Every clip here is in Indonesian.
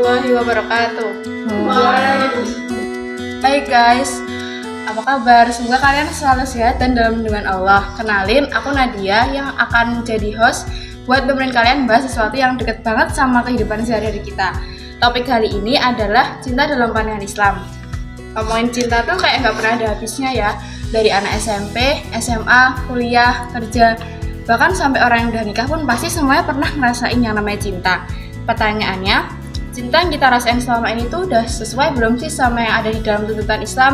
warahmatullahi wabarakatuh. Waalaikumsalam. Hai guys, apa kabar? Semoga kalian selalu sehat dan dalam lindungan Allah. Kenalin, aku Nadia yang akan jadi host buat nemenin kalian bahas sesuatu yang deket banget sama kehidupan sehari-hari kita. Topik kali ini adalah cinta dalam pandangan Islam. Ngomongin cinta tuh kayak gak pernah ada habisnya ya. Dari anak SMP, SMA, kuliah, kerja, bahkan sampai orang yang udah nikah pun pasti semuanya pernah ngerasain yang namanya cinta. Pertanyaannya, cinta yang kita rasain selama ini tuh udah sesuai belum sih sama yang ada di dalam tuntutan Islam?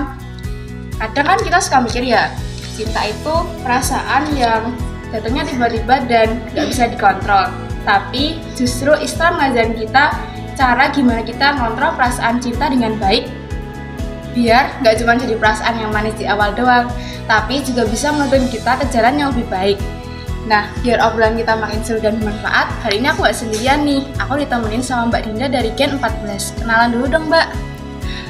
Kadang kan kita suka mikir ya, cinta itu perasaan yang datangnya tiba-tiba dan gak bisa dikontrol. Tapi justru Islam ngajarin kita cara gimana kita ngontrol perasaan cinta dengan baik, biar gak cuma jadi perasaan yang manis di awal doang, tapi juga bisa menuntun kita ke jalan yang lebih baik. Nah, biar obrolan kita makin seru dan bermanfaat, hari ini aku gak sendirian nih. Aku ditemenin sama Mbak Dinda dari Gen 14. Kenalan dulu dong, Mbak.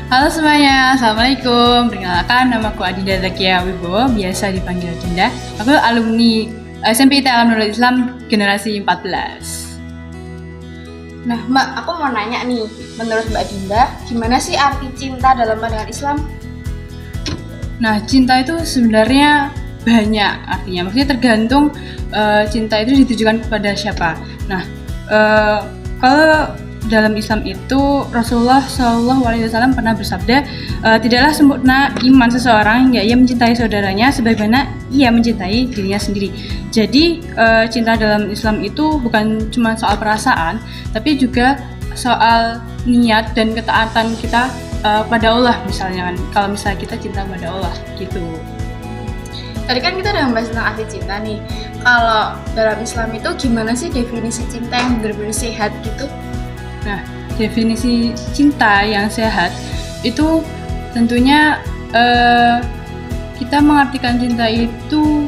Halo semuanya, Assalamualaikum. Perkenalkan, nama aku Adinda Zakia Wibowo, biasa dipanggil Dinda. Aku alumni SMP Alam Nurul Islam generasi 14. Nah, Mbak, aku mau nanya nih, menurut Mbak Dinda, gimana sih arti cinta dalam pandangan Islam? Nah, cinta itu sebenarnya banyak artinya, maksudnya tergantung cinta itu ditujukan kepada siapa. Nah, kalau dalam Islam itu Rasulullah SAW pernah bersabda, tidaklah sempurna iman seseorang hingga ia mencintai saudaranya sebagaimana ia mencintai dirinya sendiri. Jadi cinta dalam Islam itu bukan cuma soal perasaan, tapi juga soal niat dan ketaatan kita pada Allah misalnya kan. Kalau misalnya kita cinta pada Allah gitu. Tadi kan kita udah membahas tentang arti cinta nih. Kalau dalam Islam itu gimana sih definisi cinta yang benar-benar sehat gitu? Nah, definisi cinta yang sehat itu tentunya kita mengartikan cinta itu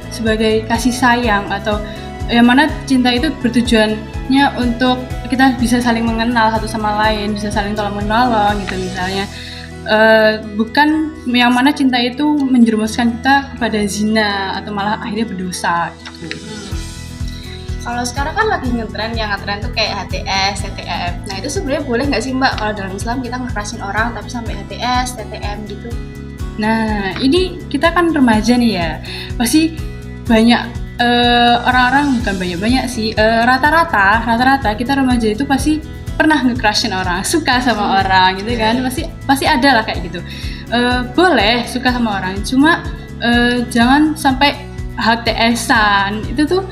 sebagai kasih sayang, atau yang mana cinta itu bertujuannya untuk kita bisa saling mengenal satu sama lain, bisa saling tolong-menolong gitu misalnya. Bukan yang mana cinta itu menjerumuskan kita kepada zina atau malah akhirnya berdosa gitu. Kalau sekarang kan lagi ngetren, yang ngetren tuh kayak HTS, TTM. Nah itu sebenarnya boleh nggak sih Mbak kalau dalam Islam kita ngekerasin orang tapi sampai HTS, TTM gitu? Nah ini kita kan remaja nih ya, pasti banyak orang-orang, bukan banyak sih, rata-rata kita remaja itu pasti pernah nge-crushin orang, suka sama orang gitu kan, pasti ada lah kayak gitu. Boleh suka sama orang, cuma jangan sampai HTS-an, itu tuh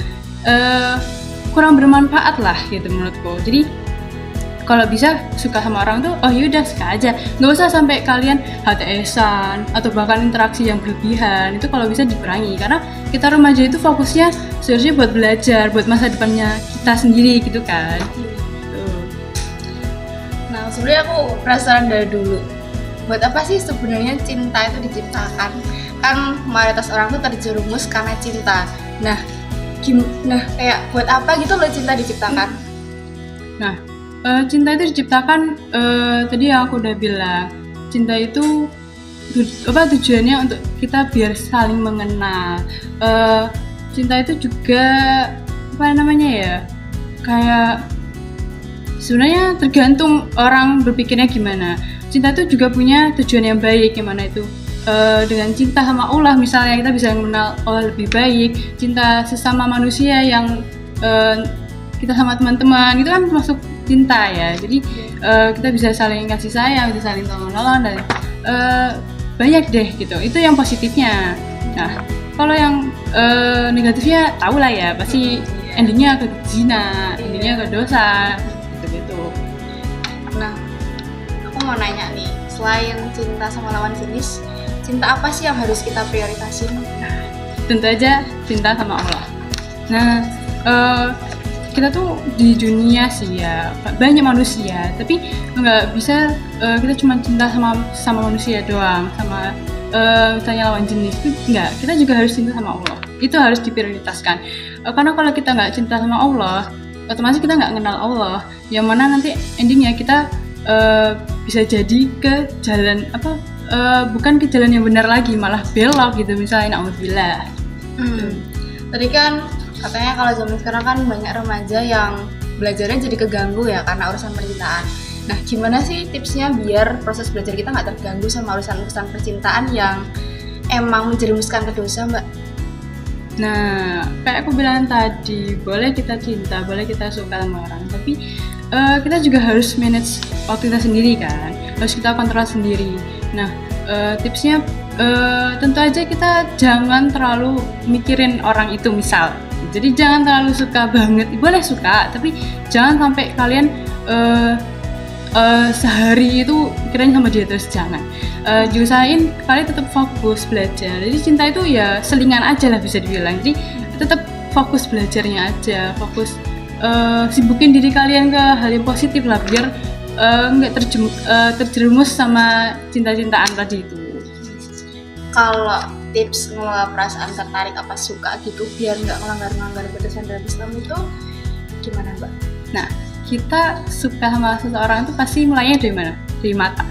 kurang bermanfaat lah gitu menurutku. Jadi kalau bisa suka sama orang tuh, oh yaudah suka aja, nggak usah sampai kalian HTS-an atau bahkan interaksi yang berlebihan. Itu kalau bisa dikurangi, karena kita remaja itu fokusnya seharusnya buat belajar, buat masa depannya kita sendiri gitu kan. Nah, sebenarnya aku penasaran dari dulu, buat apa sih sebenarnya cinta itu diciptakan? Kan mayoritas orang tuh terjerumus karena cinta. Nah, kayak buat apa gitu loh cinta diciptakan? Nah, cinta itu diciptakan, tadi yang aku udah bilang, cinta itu tujuannya untuk kita biar saling mengenal. Cinta itu juga kayak sebenarnya tergantung orang berpikirnya gimana. Cinta itu juga punya tujuan yang baik, yang mana itu dengan cinta sama Allah misalnya kita bisa mengenal Allah lebih baik. Cinta sesama manusia yang kita sama teman-teman itu kan termasuk cinta ya. Jadi kita bisa saling kasih sayang, bisa saling tolong-menolong, dan banyak deh gitu. Itu yang positifnya. Nah, kalau yang negatifnya tahu lah ya, pasti endingnya ke zina, endingnya ke dosa gitu. Nah, aku mau nanya nih, selain cinta sama lawan jenis, cinta apa sih yang harus kita prioritasin? Nah, tentu aja cinta sama Allah. Nah, kita tuh di dunia sih ya banyak manusia, tapi nggak bisa kita cuma cinta sama manusia doang, sama misalnya lawan jenis itu enggak. Kita juga harus cinta sama Allah. Itu harus diprioritaskan. Karena kalau kita nggak cinta sama Allah, otomatis kita nggak kenal Allah, yang mana nanti endingnya kita bisa jadi ke jalan bukan ke jalan yang benar lagi, malah belok gitu misalnya, na'udzubillah. Tadi kan katanya kalau zaman sekarang kan banyak remaja yang belajarnya jadi keganggu ya karena urusan percintaan. Nah, gimana sih tipsnya biar proses belajar kita nggak terganggu sama urusan-urusan percintaan yang emang menjerumuskan ke dosa, Mbak? Nah, kayak aku bilang tadi, boleh kita cinta, boleh kita suka sama orang, tapi kita juga harus manage waktu kita sendiri kan, harus kita kontrol sendiri. Nah, tipsnya tentu aja kita jangan terlalu mikirin orang itu misal. Jadi jangan terlalu suka banget, boleh suka, tapi jangan sampai kalian sehari itu pikirannya sama dia terus, jangan. Diusahain kalian tetap fokus belajar. Jadi cinta itu ya selingan aja lah bisa dibilang. Jadi tetap fokus belajarnya aja, fokus sibukin diri kalian ke hal yang positif lah biar nggak terjerumus sama cinta-cintaan tadi itu. Kalau tips ngelola perasaan tertarik apa suka gitu biar nggak melanggar batasan dalam Islam itu gimana, Mbak? Nah, kita suka sama seseorang itu pasti mulainya dari mana? Dari mata.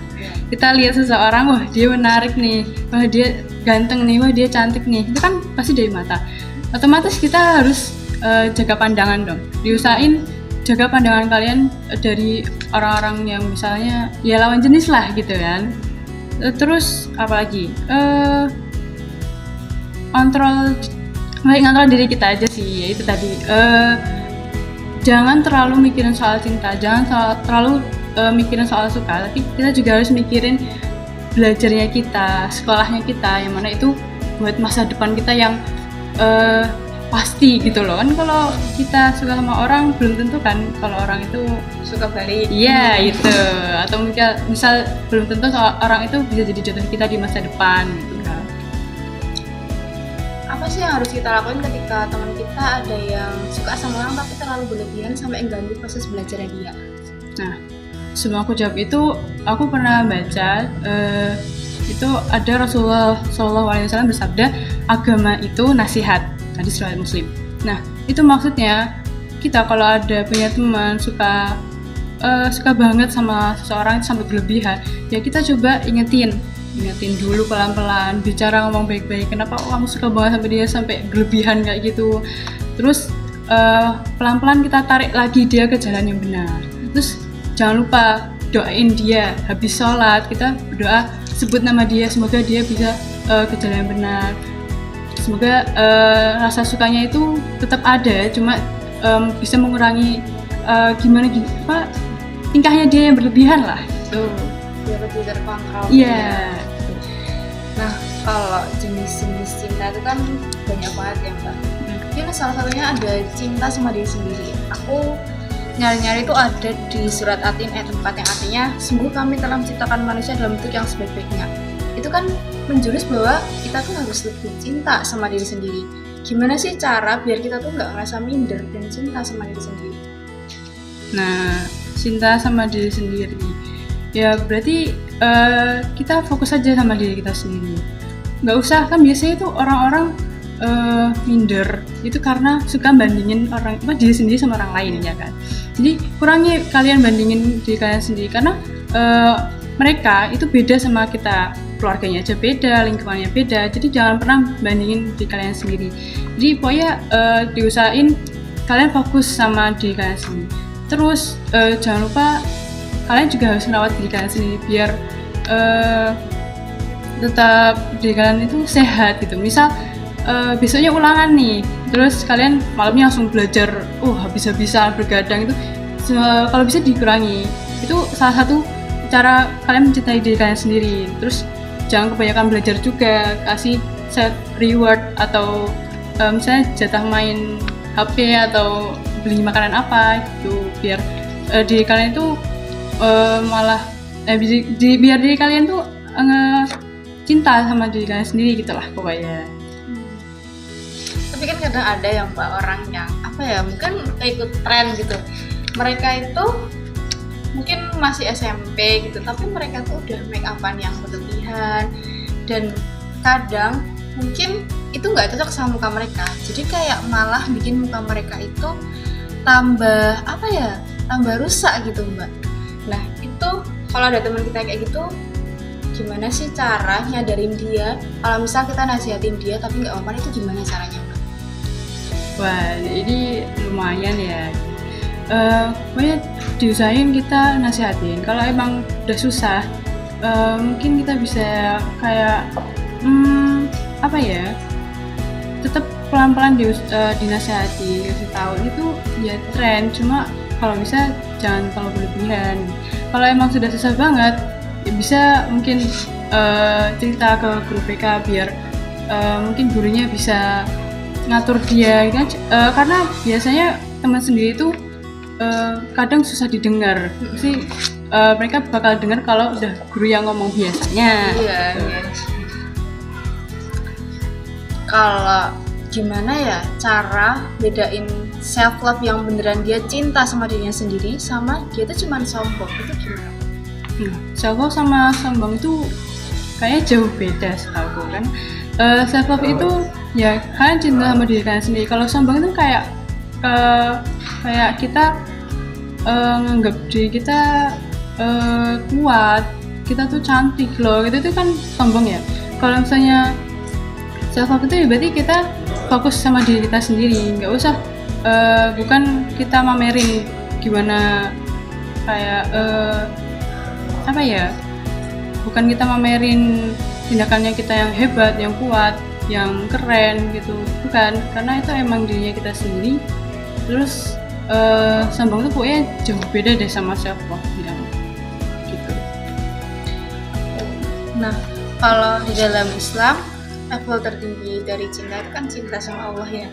Kita lihat seseorang, wah dia menarik nih, wah dia ganteng nih, wah dia cantik nih. Itu kan pasti dari mata. Otomatis kita harus jaga pandangan dong. Diusahain jaga pandangan kalian dari orang-orang yang misalnya ya lawan jenis lah gitu kan. Terus apalagi? Ngontrol diri kita aja sih, ya itu tadi. Jangan terlalu mikirin soal cinta, jangan terlalu mikirin soal suka, tapi kita juga harus mikirin belajarnya kita, sekolahnya kita, yang mana itu buat masa depan kita yang pasti gitu loh. Kan kalau kita suka sama orang belum tentu kan kalau orang itu Suka balik. iya itu, atau misal belum tentu orang itu bisa jadi jodoh kita di masa depan gitu kan. Apa sih yang harus kita lakuin ketika teman kita ada yang suka sama orang tapi terlalu berlebihan sampai mengganggu proses belajarnya dia? Nah, sebelum aku jawab itu, aku pernah baca itu ada Rasulullah SAW bersabda, agama itu nasihat, hadis riwayat Muslim. Nah, itu maksudnya kita kalau ada punya teman suka banget sama seseorang sampai berlebihan, ya kita coba ingetin dulu pelan-pelan, bicara ngomong baik-baik, kenapa kamu suka banget sama dia sampai berlebihan kayak gitu. Terus pelan-pelan kita tarik lagi dia ke jalan yang benar. Terus jangan lupa doain dia, habis sholat kita berdoa, sebut nama dia, semoga dia bisa ke jalan yang benar. Semoga rasa sukanya itu tetap ada, cuma bisa mengurangi tingkahnya dia yang berlebihan lah. Tuh. Biar lebih terkontrol. Iya. Nah, kalau jenis-jenis cinta itu kan banyak banget ya, Mbak. Mungkin salah satunya ada cinta sama diri sendiri. Aku nyari-nyari itu ada di surat Atin ayat 4 yang artinya, sungguh kami telah menciptakan manusia dalam bentuk yang sebaik-baiknya. Itu kan menjurus bahwa kita tuh harus lebih cinta sama diri sendiri. Gimana sih cara biar kita tuh nggak ngerasa minder dan cinta sama diri sendiri? Nah, cinta sama diri sendiri ya berarti kita fokus aja sama diri kita sendiri, nggak usah, kan biasanya itu orang-orang minder itu karena suka bandingin diri sendiri sama orang lain ya kan. Jadi kurangi kalian bandingin diri kalian sendiri karena mereka itu beda sama kita, keluarganya aja beda, lingkungannya beda, jadi jangan pernah bandingin diri kalian sendiri. Jadi pokoknya diusahain kalian fokus sama diri kalian sendiri. Terus jangan lupa kalian juga harus merawat diri kalian sendiri biar tetap diri kalian itu sehat gitu. Misal besoknya ulangan nih, terus kalian malamnya langsung belajar habis-habisan bergadang, itu kalau bisa dikurangi. Itu salah satu cara kalian mencintai diri kalian sendiri. Terus jangan kebanyakan belajar juga, kasih set reward atau misalnya jatah main HP atau beli makanan apa gitu, biar diri kalian itu biar diri kalian tuh cinta sama diri kalian sendiri gitulah pokoknya. Tapi kan kadang ada yang Mbak orang yang mungkin ikut tren gitu. Mereka itu mungkin masih SMP gitu, tapi mereka tuh udah make upan yang berlebihan dan kadang mungkin itu nggak cocok sama muka mereka. Jadi kayak malah bikin muka mereka itu tambah rusak gitu, Mbak. Nah, itu kalau ada teman kita kayak gitu, gimana sih cara nyadarin dia? Kalau misal kita nasihatin dia tapi nggak apa-apa, itu gimana caranya, Mbak? Wah, ini lumayan ya. pokoknya diusahain kita nasihatin. Kalau emang udah susah, mungkin kita bisa kayak apa ya, tetap pelan-pelan dinasihati, kasih tahu itu ya tren, cuma kalau bisa jangan terlalu berlebihan. Kalau emang sudah susah banget, ya bisa mungkin cerita ke guru BK biar mungkin gurunya bisa ngatur dia kan, karena biasanya teman sendiri itu kadang susah didengar sih. Mereka bakal dengar kalau udah guru yang ngomong biasanya. Iya. Kalau gimana ya cara bedain self love yang beneran dia cinta sama dirinya sendiri sama dia tuh cuman sombong, itu gimana? Self love sama sombong itu kayaknya jauh beda setahu kan. Self love itu ya kalian cinta sama diri kalian sendiri. Kalau sombong itu kayak kita nganggap diri kita kuat, kita tuh cantik loh, gitu tuh kan sombong ya. Kalau misalnya self love itu berarti kita fokus sama diri kita sendiri, nggak usah bukan kita mamerin gimana kayak apa ya, bukan kita mamerin tindakannya kita yang hebat, yang kuat, yang keren gitu, bukan, karena itu emang dirinya kita sendiri. Terus sombong tuh pokoknya jauh beda deh sama self love yang gitu. Nah, kalau di dalam Islam level tertinggi dari cinta itu kan cinta sama Allah ya.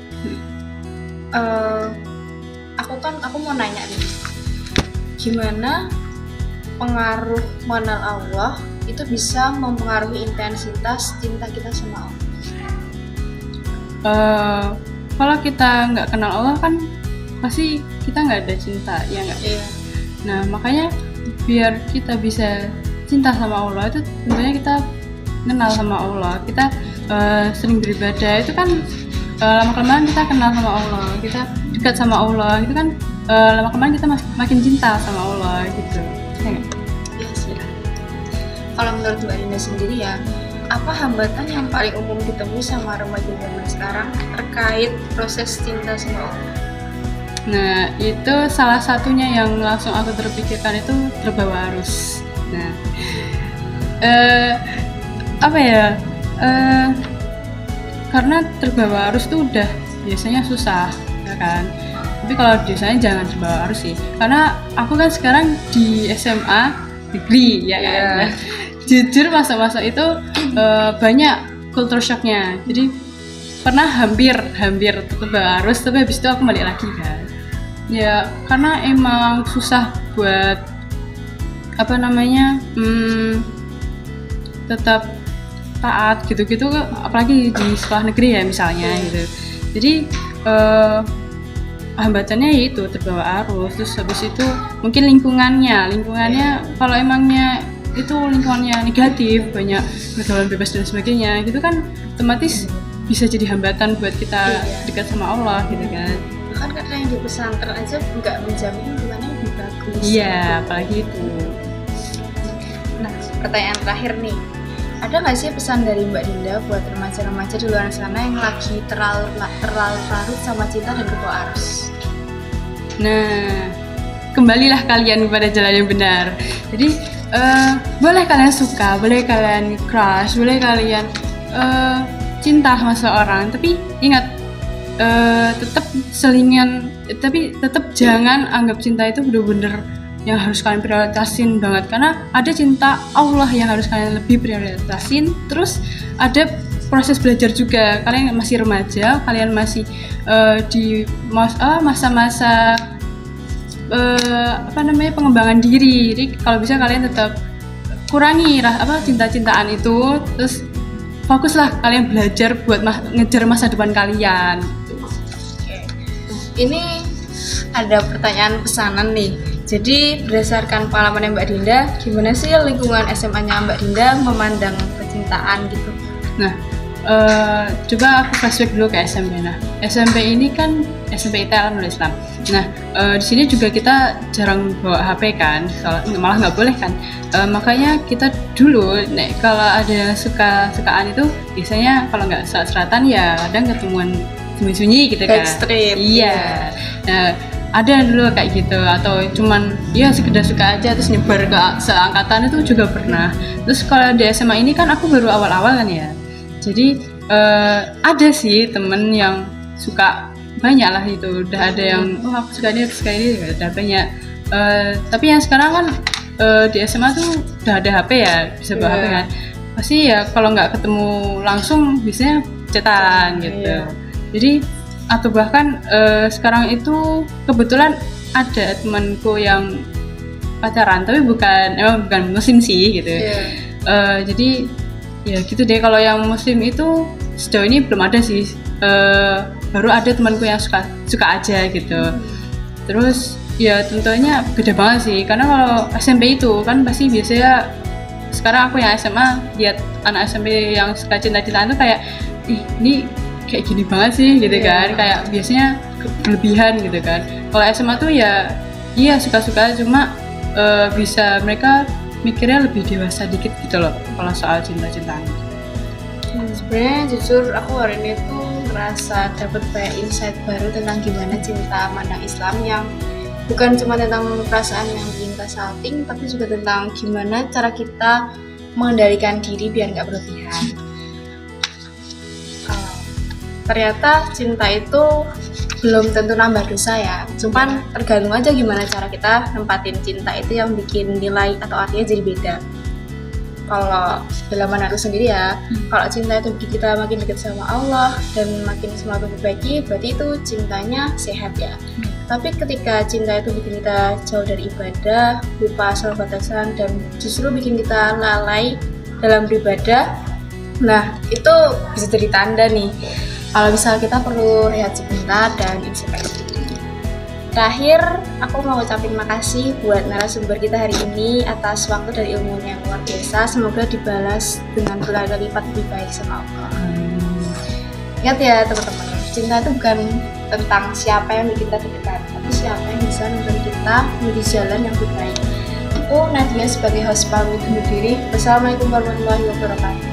Aku mau nanya nih, gimana pengaruh mengenal Allah itu bisa mempengaruhi intensitas cinta kita sama Allah? Kalau kita nggak kenal Allah kan pasti kita nggak ada cinta, ya nggak? Iya. Nah makanya biar kita bisa cinta sama Allah itu tentunya kita kenal sama Allah, kita sering beribadah, itu kan lama-kelamaan kita kenal sama Allah, kita dekat sama Allah, itu kan lama-kelamaan kita makin cinta sama Allah gitu. Ya nggak? Iya sih. Kalau menurut Mbak Dinda sendiri ya, apa hambatan yang paling umum ditemui sama remaja zaman sekarang terkait proses cinta sama Allah? Nah itu salah satunya yang langsung aku terpikirkan itu terbawa arus. Nah apa ya, karena terbawa arus tuh udah biasanya susah ya kan, tapi kalau biasanya jangan terbawa arus sih, karena aku kan sekarang di SMA negeri ya kan. Nah, jujur masa-masa itu banyak culture shocknya, jadi pernah hampir terbawa arus, tapi habis itu aku balik lagi kan ya, karena emang susah buat apa namanya tetap taat gitu-gitu, apalagi di sekolah negeri ya misalnya gitu. Jadi hambatannya yaitu terbawa arus, terus habis itu mungkin lingkungannya kalau emangnya itu lingkungannya negatif, banyak pergaulan bebas dan sebagainya gitu kan, otomatis bisa jadi hambatan buat kita dekat sama Allah gitu kan. Bahkan karena yang di pesantren aja nggak menjamin hubungannya lebih bagus. Iya, apalagi itu. Nah, pertanyaan terakhir nih, ada nggak sih pesan dari Mbak Dinda buat remaja-remaja di luar sana yang lagi terlalu larut sama cinta dan kebawa arus? Nah, kembalilah kalian kepada jalan yang benar. Jadi boleh kalian suka, boleh kalian crush, boleh kalian cinta sama seseorang, tapi ingat tetap selingan, tapi tetap jangan anggap cinta itu benar-benar yang harus kalian prioritasin banget, karena ada cinta Allah yang harus kalian lebih prioritasin. Terus ada proses belajar juga, kalian masih remaja, kalian masih di masa-masa pengembangan diri. Jadi kalau bisa kalian tetap kurangi cinta-cintaan itu, terus fokuslah kalian belajar buat ngejar masa depan kalian. Ini ada pertanyaan pesanan nih. Jadi berdasarkan pengalaman Mbak Dinda, gimana sih lingkungan SMA-nya Mbak Dinda memandang percintaan gitu? Nah, coba aku flashback dulu ke SMP. Nah, SMP ini kan SMP Alhamdulillah Islam. Nah, di sini juga kita jarang bawa HP kan, malah nggak boleh kan. Makanya kita dulu, kalau ada sukaan itu biasanya kalau nggak serat-seratan ya kadang ketemuan sunyi-sunyi gitu kan. Backstreet. Iya. Nah, ada dulu kayak gitu, atau cuman ya sekedar suka aja terus nyebar ke seangkatan itu juga pernah. Terus kalau di SMA ini kan aku baru awal-awal kan ya, jadi ada sih temen yang suka, banyak lah itu, udah ada yang aku suka ini udah banyak. Tapi yang sekarang kan di SMA tuh udah ada HP ya, bisa bawa HP kan, pasti ya kalau nggak ketemu langsung biasanya chatan gitu. Jadi atau bahkan sekarang itu kebetulan ada temanku yang pacaran tapi bukan muslim sih gitu. Jadi ya gitu deh, kalau yang muslim itu sejauh ini belum ada sih, baru ada temanku yang suka aja gitu. Terus ya tentunya beda banget sih, karena kalau SMP itu kan pasti biasanya, sekarang aku yang SMA lihat anak SMP yang suka cinta-cintaan tuh kayak ini kayak gini banget sih gitu kan, kayak biasanya berlebihan gitu kan. Kalau SMA tuh ya iya suka-suka, cuma bisa mereka mikirnya lebih dewasa dikit gitu loh kalau soal cinta-cintaan. Sebenarnya jujur aku hari ini tuh ngerasa dapat banyak insight baru tentang gimana cinta mandang Islam, yang bukan cuma tentang perasaan yang bikin kita salting, tapi juga tentang gimana cara kita mengendalikan diri biar nggak berlebihan. Ternyata cinta itu belum tentu nambah dosa ya, cuman tergantung aja gimana cara kita nempatin cinta itu yang bikin nilai atau artinya jadi beda. Kalau dalam aku sendiri ya, kalau cinta itu bikin kita makin dekat sama Allah dan makin semakin memperbaiki, berarti itu cintanya sehat ya. Tapi ketika cinta itu bikin kita jauh dari ibadah, lupa soal batasan, dan justru bikin kita lalai dalam beribadah, nah itu bisa jadi tanda nih kalau misalnya kita perlu rehat sebentar dan introspeksi. Terakhir, aku mau ucapin makasih buat narasumber kita hari ini atas waktu dan ilmunya yang luar biasa. Semoga dibalas dengan berkali lipat lebih baik sama Allah. Ingat ya teman-teman, cinta itu bukan tentang siapa yang bikin kita dekat, tapi siapa yang bisa memberi kita menuju jalan yang lebih baik. Aku Nadia sebagai host pamit undur diri. Wassalamualaikum warahmatullahi wabarakatuh.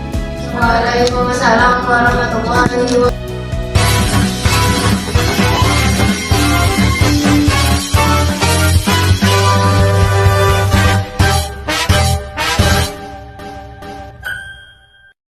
Waalaikumsalam warahmatullahi wabarakatuh.